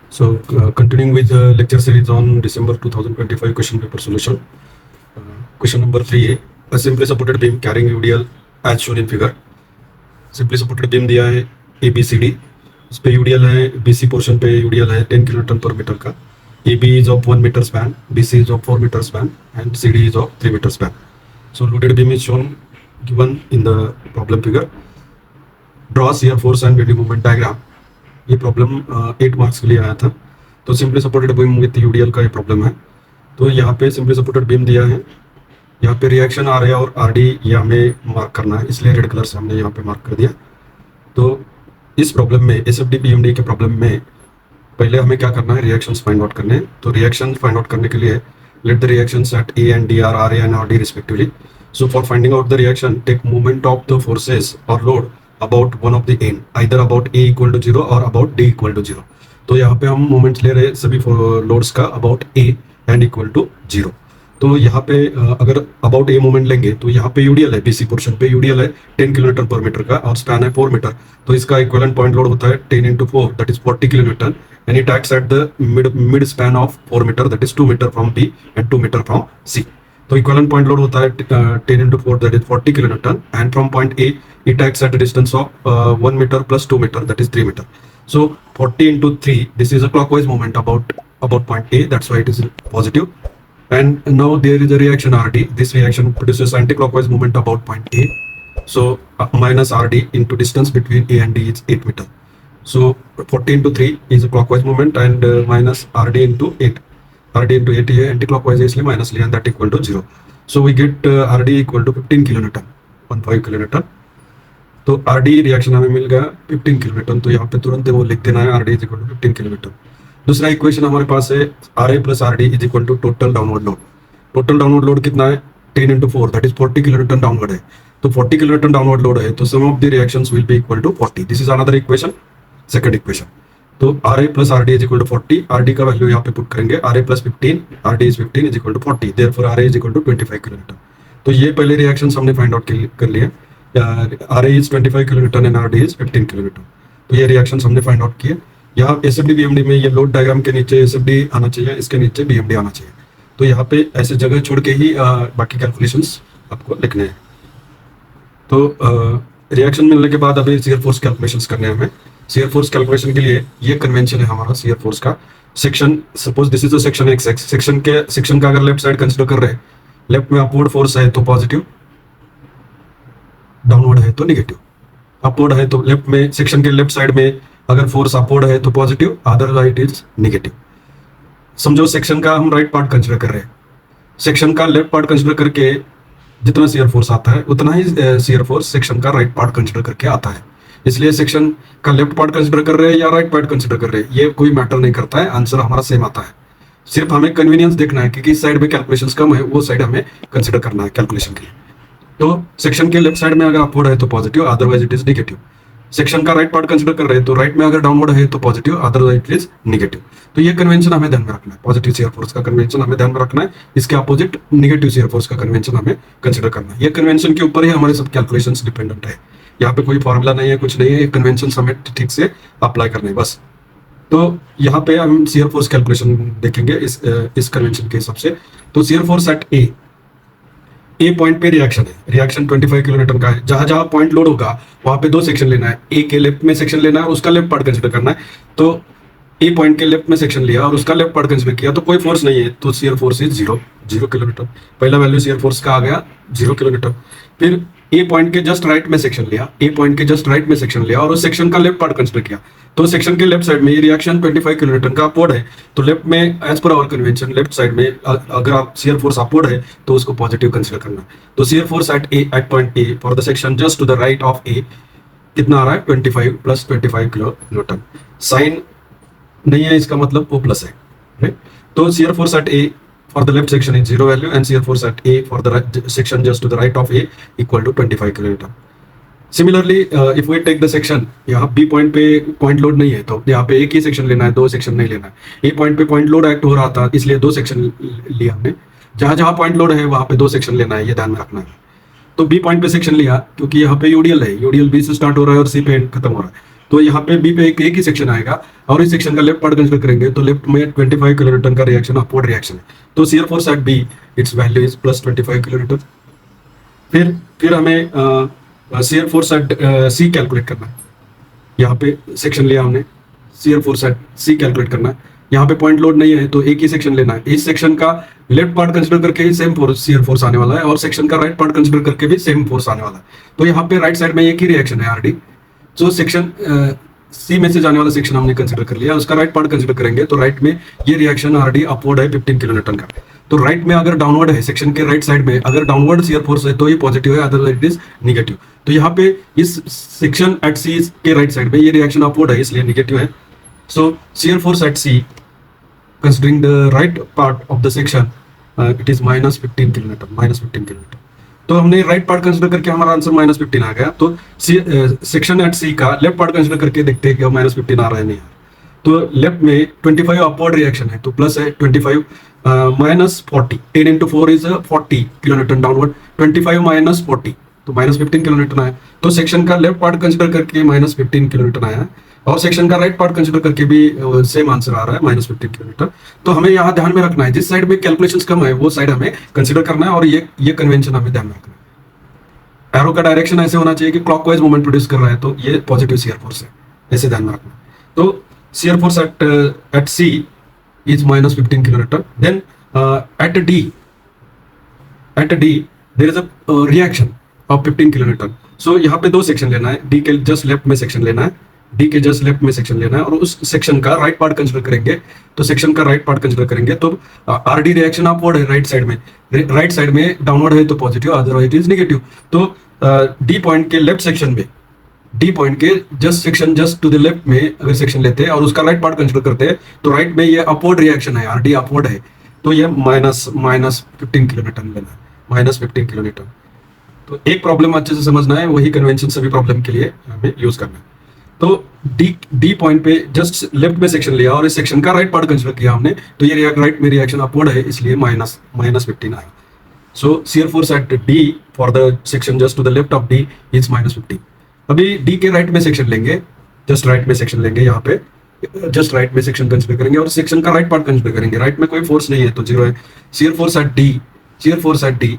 Continuing with the lecture series on December 2025 question paper solution. Question number 3A. A simply supported beam carrying UDL as shown in figure. Simply supported beam दिया है ABCD. इस पे UDL है, BC portion पे UDL है 10 kilonewton पर metre का. AB is of 1 meter span, BC is of 4 meter span, and CD is of 3 meter span. So loaded beam is shown given in the problem figure. Draw shear force and bending moment diagram. ये problem 8 marks के लिए आया था. तो simply supported beam width UDL का ये problem है. तो यहाँ पे सिंपली सपोर्टेड बीम दिया है, यहाँ पे रिएक्शन आ रहा है और आरडी ये हमें मार्क करना है, इसलिए रेड कलर से हमने यहाँ पे मार्क कर दिया. तो इस प्रॉब्लम में एसएफडी पीएमडी के प्रॉब्लम में पहले हमें क्या करना है, रिएक्शंस फाइंड आउट करने हैं. तो रिएक्शन फाइंड आउट करने के लिए let the reactions at A and D R R A and R D respectively. So for finding out the reaction take moment of the forces और load about one of the end, either about A equal to 0 or about D equal to 0. तो यहाँ पे हम moments ले रहे हैं सभी loads का about A and equal to 0. तो यहाँ पे अगर about A मोमेंट लेंगे तो यहाँ पे यूडीएल है, BC पोर्शन पे यूडीएल है 10 किलोमीटर पर मीटर का और स्पैन है 4 मीटर. तो इसका इक्विवेलेंट पॉइंट लोड होता है 10 into 4 that is 40 kilometre and it acts at the mid span of 4 meter that is 2 meter from B and 2 meter from C. तो इक्विवेलेंट पॉइंट लोड होता है 10 into 4 that is 40 kilometre and from point A it acts at a distance of 1 meter plus 2 meter that is 3 meter. So 40 into 3, this is a clockwise moment about point A, that's why it is positive. And now there is a reaction RD. This reaction produces anti-clockwise moment about point A. So minus RD into distance between A and D is 8 meter. So 40 into 3 is a clockwise moment and minus RD into 8. RD into 8 है anti-clockwise है इसलिए minus लिया and that equal to 0. So we get RD equal to 15 kilonewton, 15 kilonewton. तो RD reaction हमें मिल गया 15 kilometre. तो यहाँ पे तुरंत वो लिख देना है RD is equal to 15 kilometre. दूसरा इक्वेशन हमारे पास है RA plus RD is equal to total downward load. Total downward load कितना है 10 into 4 that is 40 kilometre downward है. तो 40 किलोमीटर डाउनवर्ड लोड है तो sum of the reactions will be equal to 40. This is another equation, second equation. तो RA plus RD is equal to 40. RD का value यहाँ पे पुट करेंगे, RA plus 15, RD is 15 is equal to 40. Therefore RA is equal to 25 kilometre. तो ये पहले reactions हमने find out कर लिए. RA is 25 kilometre and RD is 15 kilometre. तो ये रिएक्शंस हमने फाइंड आउट किए. यहाँ एसएफडी बीएमडी में ये लोड डायग्राम के नीचे एसएफडी आना चाहिए, इसके नीचे बीएमडी आना चाहिए. तो यहाँ पे ऐसे जगह छोड़ के ही बाकी कैलकुलेशंस आपको लिखने हैं. तो रिएक्शन मिलने के बाद अभी शियर फोर्स कैलकुलेशंस करने हैं हमें. शियर फोर्स कैलकुलेशन के लिए ये कन्वेंशन है हमारा शियर फोर्स का. Section suppose this is the section x. Section का अगर लेफ्ट साइड कंसिडर कर रहे हैं, लेफ्ट में अपवर्ड फोर्स है तो पॉजिटिव, डाउनवर्ड है तो नेगेटिव. अपवर्ड है तो लेफ्ट में सेक्शन के लेफ्ट साइड में अगर फोर्स अपवर्ड है तो पॉजिटिव, अदरवाइज इज नेगेटिव. समझो सेक्शन का हम राइट पार्ट कंसीडर कर रहे हैं. सेक्शन का लेफ्ट पार्ट कंसीडर करके जितना शियर फोर्स आता है उतना ही शियर फोर्स सेक्शन का राइट पार्ट कंसीडर करके आता है. इसलिए सेक्शन का लेफ्ट पार्ट कंसीडर कर रहे हैं या राइट पार्ट कंसीडर कर रहे हैं ये कोई मैटर नहीं करता है, आंसर हमारा सेम आता है. सिर्फ हमें कन्वीनियंस देखना है कि किस साइड में कैलकुलेशंस कम है वो साइड हमें कंसीडर करना है कैलकुलेशन के लिए. तो सेक्शन के लेफ्ट साइड में अगर अपवर्ड है तो positive, otherwise it is negative. Section का राइट पार्ट कंसीडर कर रहे हैं तो राइट में अगर डाउनवर्ड है तो positive, otherwise it is negative. तो ये कन्वेंशन हमें ध्यान में रखना है. पॉजिटिव शियर फोर्स का कन्वेंशन हमें ध्यान में रखना है. इसके अपोजिट नेगेटिव शियर फोर्स का कन्वेंशन हमें कंसीडर करना है. ये कन्वेंशन के ऊपर ही हमारे सब कैलकुलेशंस डिपेंडेंट है. यहाँ पे कोई फॉर्मूला नहीं है, कुछ नहीं है. कन्वेंशन हमें ठीक से अप्लाई करना है बस. तो यहाँ पे हम शियर फोर्स कैलकुलेशन देखेंगे इस कन्वेंशन के हिसाब से. तो shear force at A point पे रिएक्शन है. रिएक्शन 25 किलोमीटर का है. जहां जहां पॉइंट लोड होगा वहां पे दो सेक्शन लेना है. ए के लेफ्ट में सेक्शन लेना है, उसका लेफ्ट पार्ट कंसीडर करना है. तो ए पॉइंट के लेफ्ट में सेक्शन लिया और उसका लेफ्ट पार्ट कंसीडर किया तो कोई फोर्स नहीं है, तो शियर फोर्स इज 0 किलोमीटर. पहला वैल्यू शियर फोर्स का आ गया 0 किलोमीटर. फिर ए पॉइंट के जस्ट राइट में सेक्शन लिया, ए पॉइंट के जस्ट राइट में सेक्शन लिया और उस सेक्शन का लेफ्ट पार्ट कंसीडर किया. तो सेक्शन के लेफ्ट साइड में ये रिएक्शन 25 किलोमीटर का अपवर्ड है. तो लेफ्ट में as per hour convention left side में अगर आप शियर फोर्स अपवर्ड है तो उसको पॉजिटिव कंसीडर करना है. तो shear force at point A for the section just to the right of A कितना आ रहा है 25 प्लस 25 किलोन्यूटन. साइन नहीं है इसका मतलब वो प्लस है. तो shear force at A for the left section is 0 value and shear force at A for the section just to the right of A equal to 25 kilonewton. Similarly, if we take the section, यहाँ B point पे point load नहीं है तो यहाँ पे एक ही section लेना है, दो section नहीं लेना है. A point पे point load act हो रहा था इसलिए दो section लिया हमने. जहाँ जहाँ point load है वहाँ पे दो section लेना है, ये ध्यान में रखना है. तो B point पे section लिया क्योंकि यहाँ पे UDL है, UDL B से start हो रहा है और C पे खत्म हो रहा है. तो यहाँ पे बी पे एक ही सेक्शन आएगा और इस सेक्शन का लेफ्ट पार्ट कंसीडर करेंगे तो लेफ्ट में 25 किलो न्यूटन का रिएक्शन अपवर्ड रिएक्शन है, तो shear force at B it's value is plus 25 kilo newton. फिर हमें shear force at C calculate करना है। यहाँ पे सेक्शन लिया हमने, shear force at C calculate करना है। यहाँ पे पॉइंट लोड नहीं है तो एक ही सेक्शन लेना है। इस सेक्शन का लेफ्ट पार्ट कंसीडर करके ही सेम फोर्स शियर फोर्स आने वाला है और सेक्शन का राइट पार्ट कंसीडर करके भी सेम फोर्स आने वाला है। तो यहाँ पे राइट साइड में एक ही रिएक्शन है आरडी। जो सेक्शन सी में से जाने वाला सेक्शन हमने कंसीडर कर लिया, उसका राइट पार्ट कंसीडर करेंगे तो राइट में ये रिएक्शन आरडी अपवर्ड है 15 किलो न्यूटन का। तो राइट में अगर डाउनवर्ड है, सेक्शन के राइट साइड में अगर डाउनवर्ड शियर फोर्स है तो ये पॉजिटिव है, अदरवाइज इट इज निगेटिव। तो यहाँ पे इस सेक्शन एट सी के राइट साइड में ये रिएक्शन अपवर्ड है इसलिए निगेटिव है। So shear force at C considering the right part of the section it is minus 15 kilometre, minus 15 kilometre. तो हमने राइट पार्ट कंसीडर करके हमारा आंसर माइनस 15 आ गया। तो सेक्शन एट सी का लेफ्ट पार्ट कंसीडर करके देखते हैं कि माइनस 15 आ रहा है नहीं आ रहा। तो लेफ्ट में 25 अपवर्ड रिएक्शन है तो प्लस है 25 minus 40, 10 into 4 is 40 kilometre downward, 25 minus 40 तो माइनस 15 किलोमीटर आया। तो सेक्शन का लेफ्ट पार्ट कंसीडर करके माइनस 15 किलोमीटर आया और सेक्शन का राइट पार्ट कंसीडर करके भी सेम आंसर आ रहा है माइनस 15 किलोमीटर। तो हमें यहाँ ध्यान में रखना है जिस साइड में कैलकुलेशंस कम है वो साइड हमें कंसीडर करना है और ये कन्वेंशन हमें ध्यान में रखना है। एरो का डायरेक्शन ऐसे होना चाहिए कि क्लॉकवाइज मूवमेंट प्रोड्यूस कर रहा है तो ये पॉजिटिव शियर फोर्स है, ऐसे ध्यान में रखना है। तो shear force at C is minus 15 kilometre. Then at D there is a reaction of 15 kilometre. So यहाँ पे दो सेक्शन लेना है, डी के जस्ट लेफ्ट में सेक्शन लेना है, डी के जस्ट लेफ्ट में सेक्शन लेना है और उस सेक्शन का राइट पार्ट कंसीडर करेंगे। तो सेक्शन का राइट पार्ट कंसीडर करेंगे तो आर डी रिएक्शन अपवर्ड है राइट साइड में, राइट साइड में डाउनवर्ड है तो पॉजिटिव, अदरवाइज इज नेगेटिव। तो डी पॉइंट के लेफ्ट सेक्शन में, डी पॉइंट के जस्ट टू द लेफ्ट में अगर सेक्शन लेते हैं और उसका राइट पार्ट कंसीडर करते हैं तो राइट में ये अपवर्ड रिएक्शन है, आर डी अपवर्ड है तो ये माइनस 15 किलोमीटर लेना है, माइनस 15 किलोमीटर। तो एक प्रॉब्लम अच्छे से समझना है, वही कन्वेंशन सभी प्रॉब्लम के लिए हमें यूज करना है। तो डी पॉइंट पे जस्ट लेफ्ट में सेक्शन लिया और इस सेक्शन का राइट पार्ट कंसीडर किया हमने तो ये राइट में रिएक्शन अपवर्ड है इसलिए माइनस 15 आया। So shear force at D for the section just to the left of D is minus 15। अभी डी के राइट में सेक्शन लेंगे, जस्ट राइट में सेक्शन लेंगे, यहाँ पे जस्ट राइट में सेक्शन कंसीडर करेंगे और सेक्शन का राइट पार्ट कंसीडर करेंगे। राइट में कोई फोर्स नहीं है तो जीरो है। Shear force at D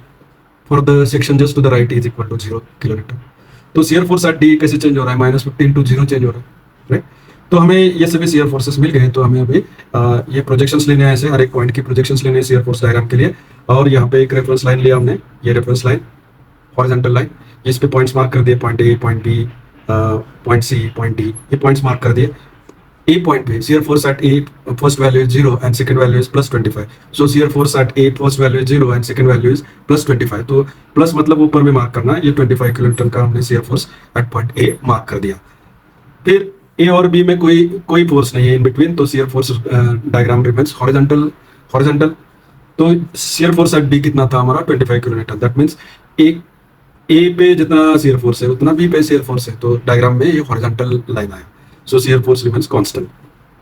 for the section just to the right is equal to 0 kilometre. तो शियर फोर्स एट डी कैसे चेंज हो रहा है, माइनस 15 टू 0 चेंज हो रहा है, राइट। तो हमें ये सभी शियर फोर्सेस मिल गए तो हमें अभी ये प्रोजेक्शंस लेने हैं, ऐसे हर एक पॉइंट की प्रोजेक्शंस लेने हैं शियर फोर्स डायग्राम के लिए। और यहाँ पे एक रेफरेंस लाइन लिया हमने, ये रेफरेंस लाइन हॉरिजॉन्टल लाइन, इस पे पॉइंट्स मार्क कर दिए, point A, point B, point C, point D, ये पॉइंट्स मार्क कर दिए। ए पॉइंट पे shear force at A first value is 0 and second value is plus 25। So shear force at A first value is 0 and second value is plus 25। तो plus मतलब ऊपर में mark करना है, ये 25 किलोमीटर का हमने shear force at point A mark कर दिया। फिर ए और बी में कोई फोर्स नहीं है इन बिटवीन, तो shear force diagram remains horizontal. तो शियर फोर्स एट बी कितना था हमारा 25 किलोमीटर। दैट मीन्स ए पे जितना शियर फोर्स है उतना बी पे शियर फोर्स है, तो डायग्राम में ये हॉरिजॉन्टल लाइन आया। So shear force remains constant.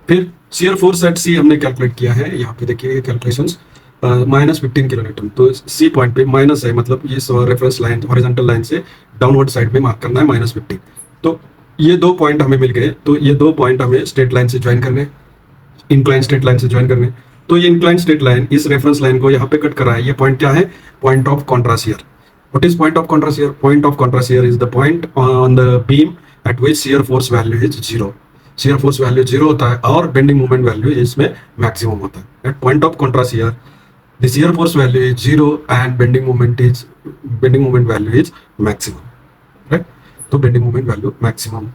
फिर शियर फोर्स एट सी हमने कैलकुलेट किया है, यहाँ पे देखिए कैलकुलेशंस माइनस 15 किलोमीटर। तो सी पॉइंट पे माइनस है, मतलब ये रेफरेंस लाइन हॉरिजॉन्टल लाइन से डाउनवर्ड साइड में मार्क करना है माइनस 15। तो ये दो पॉइंट हमें मिल गए, तो ये दो पॉइंट हमें स्ट्रेट लाइन से ज्वाइन करने, इंक्लाइन स्ट्रेट लाइन से ज्वाइन करने। तो ये इंक्लाइन स्ट्रेट लाइन इस रेफरेंस लाइन को यहाँ पे कट करा है। ये पॉइंट क्या है, point of contrast year. What is point of contrast year? Point of contrast year is the point on the beam at which shear force value is 0. shear force value 0 होता है और bending moment value इसमें maximum होता है। At point of contrast here, the shear force value is 0 and bending moment value is maximum, right? तो bending moment value maximum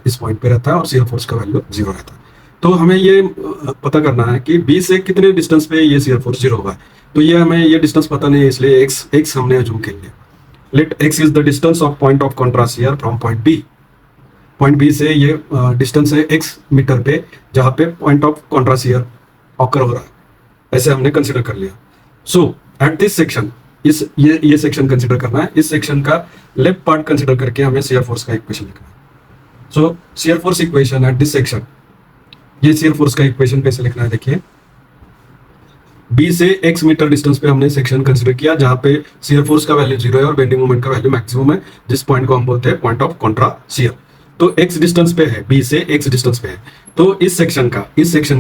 इस point पे रहता है और shear force का वैल्यू 0 रहता है। तो हमें ये पता करना है कि B से कितने डिस्टेंस पे ये shear force 0 होगा। तो ये हमें ये डिस्टेंस पता नहीं है, इसलिए x हमने अज्यूम कर लिया। Let x is the distance of point of contrast here from point B. Point B से ये डिस्टेंस है x मीटर पे, जहाँ पे point of contrast year occur हो रहा है, ऐसे हमने कंसीडर कर लिया। सो एट दिस सेक्शन ये सेक्शन कंसीडर करना है। इस सेक्शन का लेफ्ट पार्ट कंसीडर करके हमें शियर फोर्स का इक्वेशन लिखना है। So shear force equation at this section, ये शियर फोर्स का इक्वेशन कैसे लिखना है देखिए। बी से x मीटर डिस्टेंस पे हमने सेक्शन कंसीडर किया जहाँ पे शियर फोर्स का वैल्यू 0 है और बेंडिंग मोमेंट का वैल्यू मैक्सिमम है, जिस पॉइंट को हम बोलते हैं पॉइंट ऑफ कॉन्ट्रास्ट ईयर। तो x डिस्टेंस पे है, b से x डिस्टेंस पे है। तो इस सेक्शन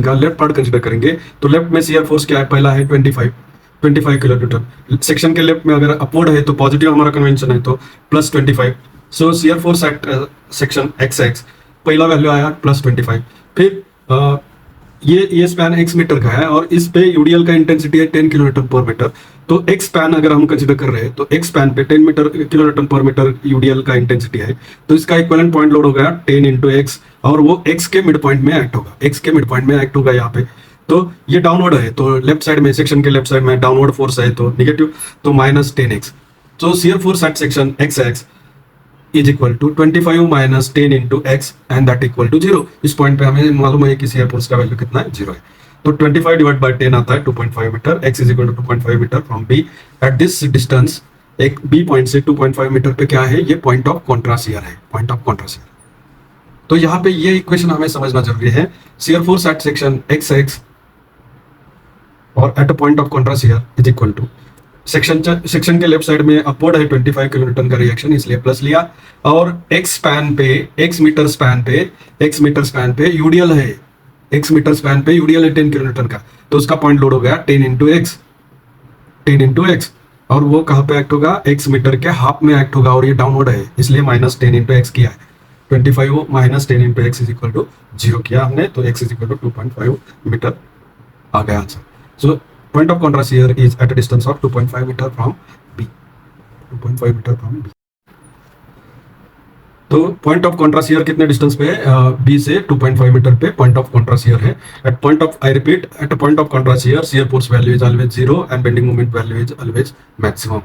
का लेफ्ट पार्ट कंसीडर करेंगे तो लेफ्ट में शियर फोर्स क्या है, पहला है 25 किलो न्यूटन। सेक्शन के लेफ्ट में अगर अपवर्ड है तो पॉजिटिव हमारा कन्वेंशन है, तो plus 25। So shear force at section X x पहला वैल्यू आया प्लस 25। फिर ये स्पैन x मीटर का है और इस पे यूडीएल का इंटेंसिटी है 10 किलोमीटर पर मीटर। तो x स्पैन अगर हम कंसीडर कर रहे हैं तो x स्पैन पे 10 किलोमीटर पर मीटर यूडीएल का इंटेंसिटी है। तो इसका इक्विवेलेंट पॉइंट लोड हो गया 10 इंटू एक्स, और वो x के मिड पॉइंट में एक्ट होगा, यहाँ पे। तो ये डाउनवर्ड है, तो लेफ्ट साइड में, सेक्शन के लेफ्ट साइड में डाउनवर्ड फोर्स है तो निगेटिव, तो माइनस 10x। तो shear force at section X X is equal to 25 minus 10 into X and that equal to 0। इस पॉइंट पे हमें मालूम है कि शियर फोर्स का वैल्यू कितना है, 0 है। तो 25 डिवाइड बाय 10 आता है 2.5 metre. x is equal to 2.5 metre from b at this distance. एक b पॉइंट से 2.5 मीटर पे क्या है, ये पॉइंट ऑफ कॉन्ट्रास्ट ईयर है, पॉइंट ऑफ कॉन्ट्रास्ट ईयर। तो यहाँ पे ये इक्वेशन हमें समझना जरूरी है। Shear force at section X X और at a point of contrast year is equal to section के लेफ्ट साइड में अपवर्ड है 25 किलो न्यूटन का रिएक्शन, इसलिए प्लस लिया। और x मीटर स्पैन पे यूडीएल है, x मीटर स्पैन पे यूडीएल है 10 किलो न्यूटन का, तो उसका पॉइंट लोड हो गया 10 इंटू एक्स। और वो कहाँ पे एक्ट होगा, x मीटर के हाफ में एक्ट होगा, और ये डाउनवर्ड है इसलिए माइनस 10 इंटू एक्स किया है। 25 minus 10 into X is equal to 0 किया हमने, तो x is equal to 2.5 metre आ गया answer. So point of contrast here is at a distance of 2.5 meter from B. 2.5 meter from B. तो point of contrast year कितने distance पे है, B से 2.5 मीटर पे पॉइंट ऑफ कॉन्ट्रास्ट ईयर है। At point of, I repeat, at point of contrast year shear force value is always 0 and bending moment value is always maximum,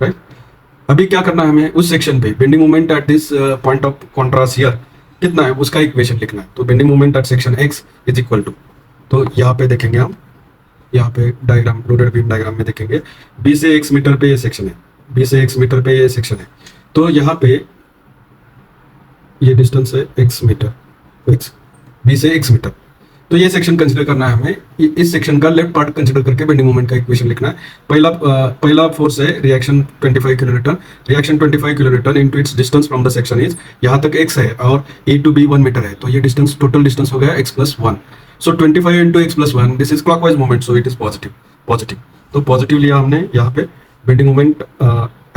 right. अभी क्या करना है हमें, उस सेक्शन पे bending moment at this point of contrast year कितना है, उसका इक्वेशन लिखना है। तो bending moment at section X is equal to, तो यहाँ पे देखेंगे हम, यहाँ पे डायग्राम, लोडेड बीम डायग्राम में देखेंगे, b से x मीटर पे ये सेक्शन है, b से x मीटर पे ये सेक्शन है। तो यहाँ पे ये डिस्टेंस है x मीटर, b से x मीटर। तो ये सेक्शन कंसीडर करना है हमें। इस सेक्शन का लेफ्ट पार्ट कंसीडर करके बेंडिंग मोमेंट का इक्वेशन लिखना है। पहला फोर्स है reaction 25 kilo Newton, reaction 25 kilo Newton into its distance from the section is, यहाँ तक x है और a टू b 1 मीटर है, तो ये डिस्टेंस, टोटल डिस्टेंस हो गया x plus 1। So 25 into x plus 1, this is clockwise moment, so it is positive. तो पॉजिटिव लिया हमने यहाँ पे। Bending moment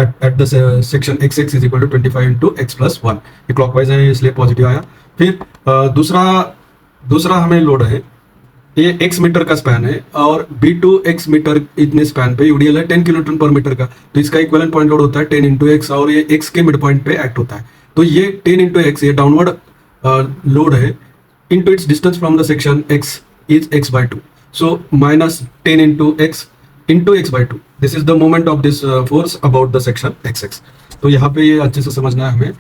at the section x x is equal to 25 into x plus 1, ये clockwise है इसलिए पॉजिटिव आया। फिर दूसरा हमें लोड है, ये x मीटर का स्पैन है और b टू x मीटर इतने स्पैन पे यूडीएल है 10 किलो न्यूटन पर मीटर का, तो इसका इक्विवेलेंट पॉइंट लोड होता है 10 into x और ये x के मिड पॉइंट पे एक्ट होता है। तो ये 10 into x, ये डाउनवर्ड लोड है into its distance from the section x is x by 2. So minus 10 into x by 2. This is the moment of this force about the section xx. तो यहाँ पे ये अच्छे से समझना है हमें।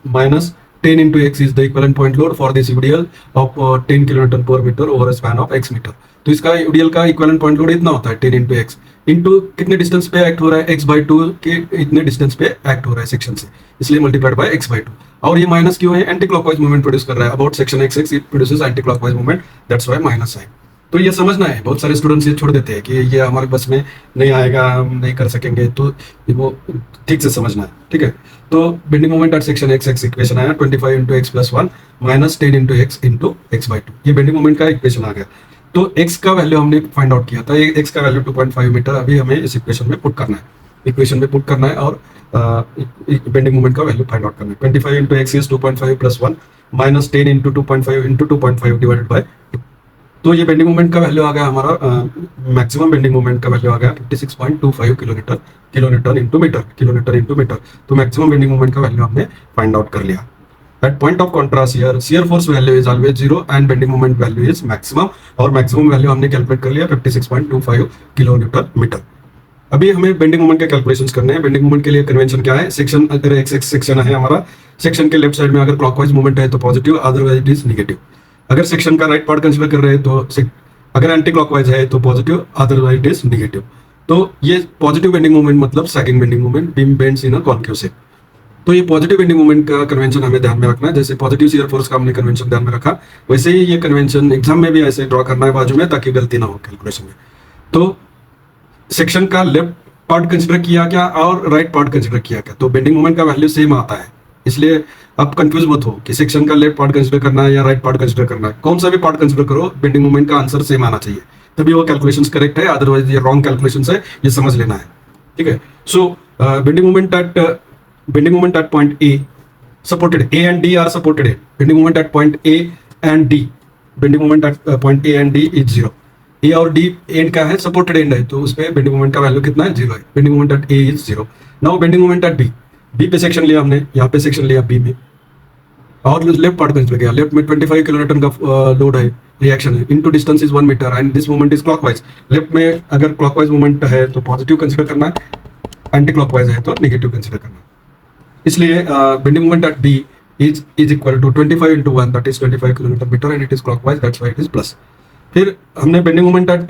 minus 10 into x is the equivalent point load for this UDL of 10 kN per meter over a span of x meter. तो इसका UDL का equivalent point load इतना होता है 10 into x into कितने डिस्टेंस पे एक्ट हो रहा है, x by 2 के इतने डिस्टेंस पे एक्ट हो रहा है सेक्शन से, इसलिए मल्टीप्लाइड बाय x by 2। और ये माइनस क्यों है, एंटी क्लॉकवाइज मूवमेंट प्रोड्यूस कर रहा है about section X X, it produces anti clockwise movement, that's why minus sign. तो ये समझना है, बहुत सारे स्टूडेंट्स ये छोड़ देते हैं कि ये हमारे बस में नहीं आएगा, हम नहीं कर सकेंगे, तो वो ठीक से समझना है, ठीक है। तो bending moment at section X x equation आया 25 into x plus 1 minus 10 into x by 2, ये बेंडिंग मोमेंट का इक्वेशन आ गया। तो x का वैल्यू हमने फाइंड आउट किया था, x का वैल्यू 2.5 मीटर अभी हमें इस इक्वेशन में पुट करना है, और बेंडिंग मोमेंट का वैल्यू फाइंड आउट करना है। 25 into X is 2.5 plus 1 minus 10 into 2.5 divided by 2। तो ये बेंडिंग मोमेंट का वैल्यू आ गया हमारा, मैक्सिमम बेंडिंग मोमेंट का वैल्यू आ गया 56.25 किलो न्यूटन इंटू मीटर। तो मैक्सिमम बेंडिंग मोमेंट का वैल्यू हमने फाइंड आउट कर लिया। At point of contrast here, shear force value is always 0 and bending moment value is maximum, और maximum value हमने calculate कर लिया 56.25 किलो न्यूटन मीटर। अभी हमें बेंडिंग मोमेंट के कैलकुलेशंस करने हैं। बेंडिंग मोमेंट के लिए कन्वेंशन क्या है, सेक्शन अगर एक्स एक्स सेक्शन है हमारा, सेक्शन के लेफ्ट साइड में अगर क्लॉकवाइज मूवमेंट है तो positive, otherwise it is negative. अगर सेक्शन का राइट पार्ट कंसीडर कर रहे हैं तो अगर एंटी क्लॉकवाइज है तो positive, otherwise it is negative. तो ये पॉजिटिव बेंडिंग मोमेंट मतलब sagging bending moment, beam bends in a concave shape. तो ये पॉजिटिव बेंडिंग मोमेंट का कन्वेंशन हमें ध्यान में रखना है। जैसे पॉजिटिव शियर फोर्स का हमने कन्वेंशन ध्यान में रखा, वैसे ही ये कन्वेंशन एग्जाम में भी ऐसे ड्रॉ करना है बाजू में, ताकि गलती ना हो कैलकुलेशन में। तो सेक्शन का लेफ्ट पार्ट कंसीडर किया क्या और राइट पार्ट कंसीडर किया क्या, तो बेंडिंग मोमेंट का वैल्यू सेम आता है, इसलिए आप कंफ्यूज मत हो कि सेक्शन का लेफ्ट पार्ट कंसिडर करना है या राइट पार्ट कंसिडर करना है, कौन सा भी पार्ट कंसिडर करो, बेंडिंग मोमेंट का आंसर सेम आना चाहिए, तभी वो कैलकुलेशंस करेक्ट है, अदरवाइज ये रॉन्ग कैलकुलेशंस है, ये समझ लेना है, ठीक है। So bending moment at point A supported, A and D are supported, bending moment at point A and D, bending moment at point A and D is 0. A और D and का है, सपोर्टेड एंड है, तो उसमें bending moment का value कितना है, 0 है। Bending moment at A is 0। Now bending moment at B पे सेक्शन लिया हमने, यहाँ पे सेक्शन लिया B में, और लेफ्ट पार्ट कंसिडर किया, लेफ्ट में 25 किलोन्यूटन का लोड है, रिएक्शन है, into distance is 1 metre and this moment is clockwise. Left में अगर क्लॉकवाइज मोमेंट है तो पॉजिटिव कंसिडर करना है, एंटी क्लॉकवाइज है तो नेगेटिव कंसिडर करना है। इसलिए bending moment at B is equal to 25 into 1, that is 25 kilometre metre and it is clockwise, that's why it is plus. फिर हमने bending moment at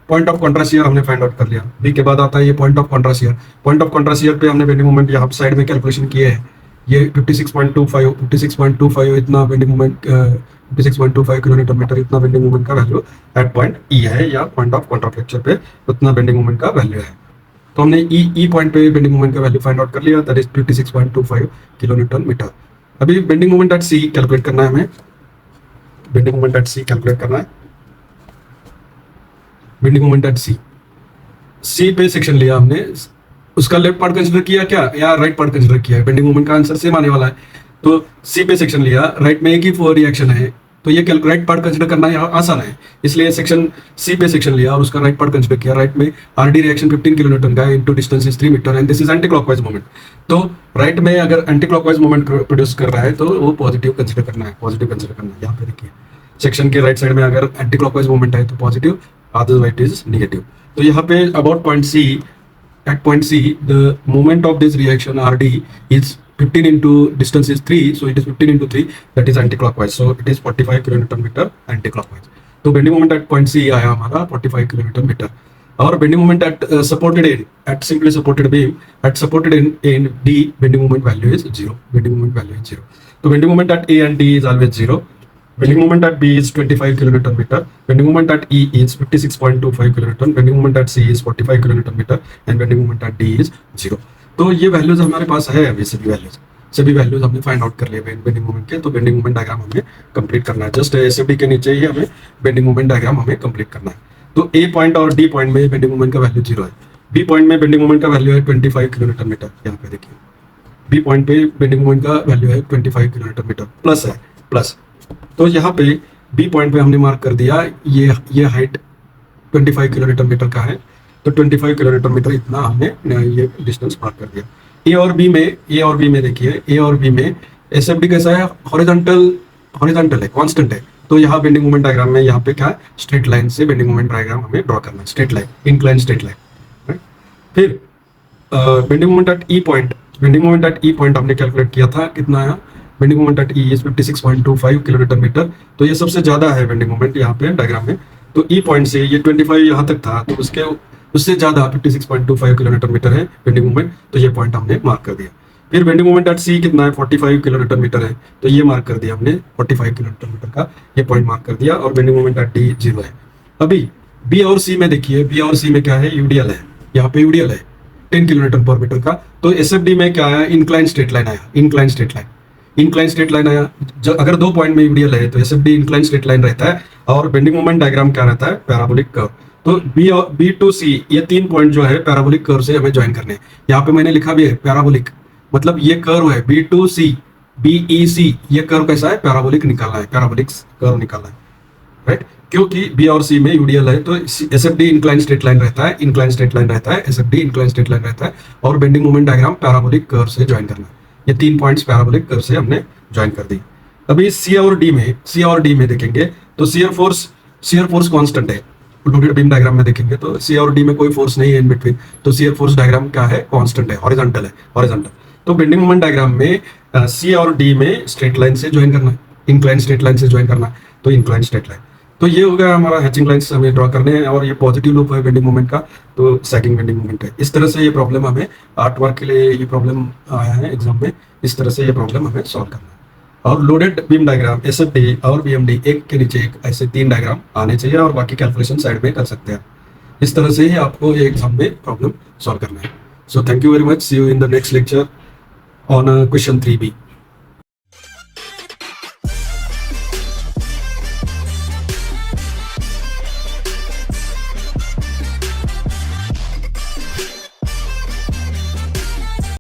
point of contrast year हमने find out कर लिया। B के बाद आता है ये point of contrast year. Point of contrast year पे हमने बेंडिंग मोमेंट यहाँ साइड में कैलकुलेशन किए हैं, ये 56.25 इतना बेंडिंग मोमेंट 56.25 किलोमीटर मीटर इतना बेंडिंग मोमेंट का वैल्यू एट पॉइंट E है, या पॉइंट ऑफ कॉन्ट्राफ्लेक्चर पे उतना बेंडिंग मोमेंट का वैल्यू है। तो हमने ई पॉइंट पे बेंडिंग मोमेंट का वैल्यू फाइंड आउट कर लिया, दैट इज 56.25 किलोन्यूटन मीटर। अभी bending moment eight C calculate करना है हमें, bending moment eight C calculate करना है। बेंडिंग मोमेंट एट C पे सेक्शन लिया हमने, उसका लेफ्ट पार्ट कंसिडर किया क्या या राइट पार्ट कंसिडर किया, बेंडिंग मोमेंट का आंसर सेम आने वाला है। तो C पे सेक्शन लिया, राइट में एक ही रिएक्शन है, तो ये राइट पार्ट कंसिडर करना यहाँ आसान है, इसलिए सेक्शन C पे सेक्शन लिया और उसका राइट पार्ट कंसिडर किया। राइट में RD रिएक्शन 15 किलोन्यूटन का है, into distance is 3 metre and this is anti clockwise moment. तो राइट में अगर एंटी क्लॉकवाइज मोमेंट प्रोड्यूस कर रहा है तो वो पॉजिटिव कंसिडर करना है, पॉजिटिव कंसिडर करना है। यहाँ पे देखिए सेक्शन के राइट साइड में अगर एंटी क्लॉकवाइज मोमेंट है तो positive, otherwise it is negative. तो यहाँ पे about point C, at point C, the moment of this reaction RD is 15 into distance is 3, so it is 15 into 3, that is anti-clockwise, so it is 45 kilometre metre anti-clockwise। तो bending moment at point C आया हमारा 45 kilometre metre. और bending moment at supported end, at simply supported beam at supported end D, bending moment value is 0, bending moment value is 0। तो bending moment at A and D is always 0। Bending moment at B is 25 kilometre metre, bending moment at E is 56.25 kilometre, bending moment at C is 45 kilometre metre and bending moment at D is 0। तो ये values हमारे पास है, अभी सभी values हमने find out कर लिए बेंडिंग मोमेंट के। तो बेंडिंग मोमेंट डायग्राम हमें कंप्लीट करना है, जस्ट SFD के नीचे ही हमें बेंडिंग मोमेंट डायग्राम हमें कंप्लीट करना है। तो A पॉइंट और D पॉइंट में बेंडिंग मोमेंट का वैल्यू 0 है, B पॉइंट में बेंडिंग मोमेंट का वैल्यू है 25 किलोमीटर मीटर। यहाँ पे देखिए B पॉइंट पे बेंडिंग मोमेंट का वैल्यू है 25 किलोमीटर मीटर, प्लस है, प्लस। तो यहाँ पे B पॉइंट पे हमने मार्क कर दिया, ये हाइट 25 किलोमीटर मीटर का है, तो 25 किलोमीटर मीटर इतना हमने ये डिस्टेंस मार्क कर दिया। A और B में देखिए, A और B में SFD कैसा है, हॉरिजॉन्टल है, कांस्टेंट है। तो यहाँ बेंडिंग मोमेंट डायग्राम में यहाँ पे क्या है, स्ट्रेट लाइन से बेंडिंग मोमेंट डायग्राम हमें ड्रॉ करना है, straight line, incline straight line. फिर bending moment at E point, bending moment at E point हमने कैलकुलेट किया था, कितना आया, bending moment at E is 56.25 kilometre metre. तो ये सबसे ज्यादा है बेंडिंग मोमेंट यहाँ पे डायग्राम में। तो E पॉइंट से ये 25 यहाँ तक था, तो उससे ज्यादा 56.25 किलोमीटर मीटर है बेंडिंग मोमेंट, तो ये पॉइंट हमने मार्क कर दिया। फिर बेंडिंग मोमेंट एट C कितना है, 45 किलोमीटर मीटर है, तो ये मार्क कर दिया हमने, 45 किलोमीटर मीटर का ये पॉइंट मार्क कर दिया। और बेंडिंग मोमेंट एट D 0 है। अभी B और C में देखिए, B और C में क्या है, यूडीएल है, यहाँ पे यूडीएल है 10 किलोमीटर पर मीटर का। तो SFD में क्या आया, इंक्लाइन स्ट्रेट लाइन आया, इंक्लाइन स्ट्रेट लाइन आया। अगर दो पॉइंट में यूडीएल है तो SFD इंक्लाइन स्ट्रेट लाइन रहता है, और बेंडिंग मोमेंट डायग्राम क्या रहता है, पैराबोलिक कर्व। तो B to C ये 3 पॉइंट जो है पैराबोलिक कर्व से हमें ज्वाइन करने हैं। यहाँ पे मैंने लिखा भी है पैराबोलिक, मतलब ये कर्व है B to C, BEC, ये कर्व कैसा है, पैराबोलिक निकालना है, पैराबोलिक कर्व निकालना है, राइट। क्योंकि B और C में यूडीएल है तो SFD इंक्लाइन स्ट्रेट लाइन रहता है, SFD इंक्लाइन स्ट्रेट लाइन रहता है, और bending moment diagram parabolic curve से ज्वाइन करना है। ये 3 पॉइंट्स पैराबोलिक कर्व से हमने ज्वाइन कर दी। अभी C और D में देखेंगे तो शियर फोर्स कांस्टेंट है। लोडेड बीम डायग्राम में देखेंगे तो C और D में कोई फोर्स नहीं है इन बिटवीन, तो शियर फोर्स डायग्राम क्या है, कांस्टेंट है, हॉरिजॉन्टल। तो बेंडिंग मोमेंट डायग्राम में C और D में स्ट्रेट लाइन से ज्वाइन करना है, इंक्लाइन स्ट्रेट लाइन से ज्वाइन करना है, तो इंक्लाइन स्ट्रेट लाइन। तो ये हो गया हमारा हैचिंग लाइंस हमें ड्रॉ करने हैं, और ये पॉजिटिव लूप है बेंडिंग मोमेंट का, तो सैगिंग बेंडिंग मोमेंट है। इस तरह से ये प्रॉब्लम हमें आर्ट वर्क के लिए ये प्रॉब्लम आया है एग्जाम में, इस तरह से ये प्रॉब्लम हमें सॉल्व करना है। और लोडेड बीम डायग्राम SFD और BMD एक के नीचे एक ऐसे 3 डायग्राम आने चाहिए, और बाकी कैलकुलेशन साइड में कर सकते हैं। इस तरह से ही आपको ये एग्जाम में प्रॉब्लम सॉल्व करना है। So thank you very much, see you in the next lecture on question 3B।